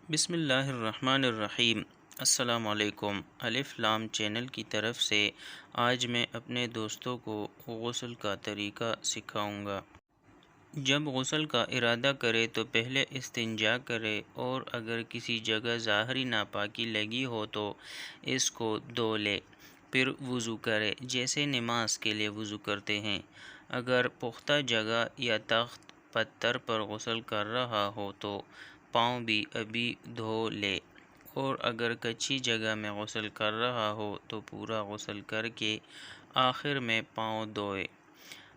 بسم اللہ الرحمن الرحیم۔ السلام علیکم۔ الف لام چینل کی طرف سے آج میں اپنے دوستوں کو غسل کا طریقہ سکھاؤں گا۔ جب غسل کا ارادہ کرے تو پہلے استنجا کرے، اور اگر کسی جگہ ظاہری ناپاکی لگی ہو تو اس کو دھو لے، پھر وضو کرے جیسے نماز کے لیے وضو کرتے ہیں۔ اگر پختہ جگہ یا تخت پتھر پر غسل کر رہا ہو تو پاؤں بھی ابھی دھو لے، اور اگر کچی جگہ میں غسل کر رہا ہو تو پورا غسل کر کے آخر میں پاؤں دھوئے۔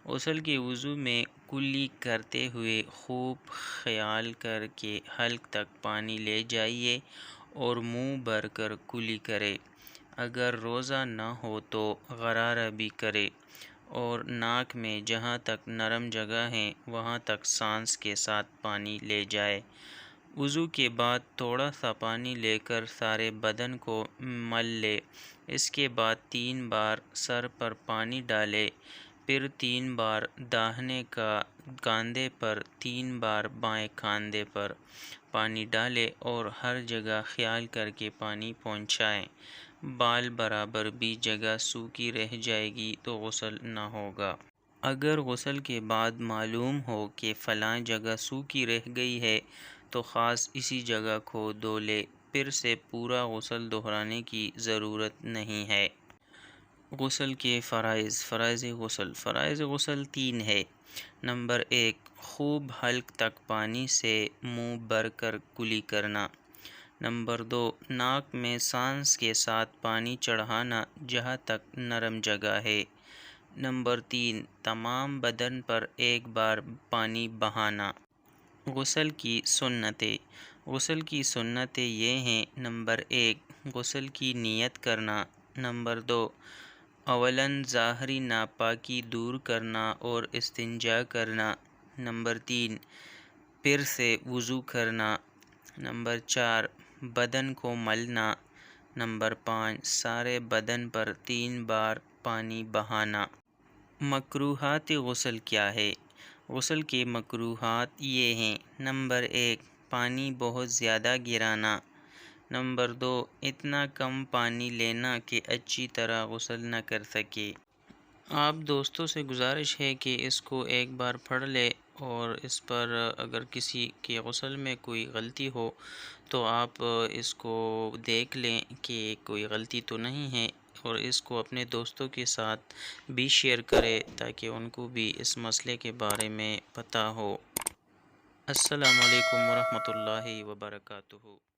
غسل کے وضو میں کلی کرتے ہوئے خوب خیال کر کے حلق تک پانی لے جائیے اور منہ بھر کر کلی کرے۔ اگر روزہ نہ ہو تو غرارہ بھی کرے، اور ناک میں جہاں تک نرم جگہ ہے وہاں تک سانس کے ساتھ پانی لے جائے۔ وضو کے بعد تھوڑا سا پانی لے کر سارے بدن کو مل لے۔ اس کے بعد 3 بار سر پر پانی ڈالے، پھر 3 بار داہنے کاندھے پر، 3 بار بائیں کاندھے پر پانی ڈالے اور ہر جگہ خیال کر کے پانی پہنچائیں۔ بال برابر بھی جگہ سوکھی رہ جائے گی تو غسل نہ ہوگا۔ اگر غسل کے بعد معلوم ہو کہ فلاں جگہ سوکھی رہ گئی ہے تو خاص اسی جگہ کو دھو لے، پھر سے پورا غسل دہرانے کی ضرورت نہیں ہے۔ غسل کے فرائض غسل 3 ہے۔ نمبر 1، خوب حلق تک پانی سے منہ بھر کر کلی کرنا۔ نمبر 2، ناک میں سانس کے ساتھ پانی چڑھانا جہاں تک نرم جگہ ہے۔ نمبر 3، تمام بدن پر ایک بار پانی بہانا۔ غسل کی سنتیں یہ ہیں۔ نمبر 1، غسل کی نیت کرنا۔ نمبر 2، اولاً ظاہری ناپاکی دور کرنا اور استنجا کرنا۔ نمبر 3، پھر سے وضو کرنا۔ نمبر 4، بدن کو ملنا۔ نمبر 5، سارے بدن پر 3 بار پانی بہانا۔ مکروہات غسل کیا ہے؟ غسل کے مکروہات یہ ہیں۔ نمبر 1، پانی بہت زیادہ گرانا۔ نمبر 2، اتنا کم پانی لینا کہ اچھی طرح غسل نہ کر سکے۔ آپ دوستوں سے گزارش ہے کہ اس کو ایک بار پڑھ لے، اور اس پر اگر کسی کے غسل میں کوئی غلطی ہو تو آپ اس کو دیکھ لیں کہ کوئی غلطی تو نہیں ہے، اور اس کو اپنے دوستوں کے ساتھ بھی شیئر کرے تاکہ ان کو بھی اس مسئلے کے بارے میں پتہ ہو۔ السلام علیکم ورحمۃ اللہ وبرکاتہ۔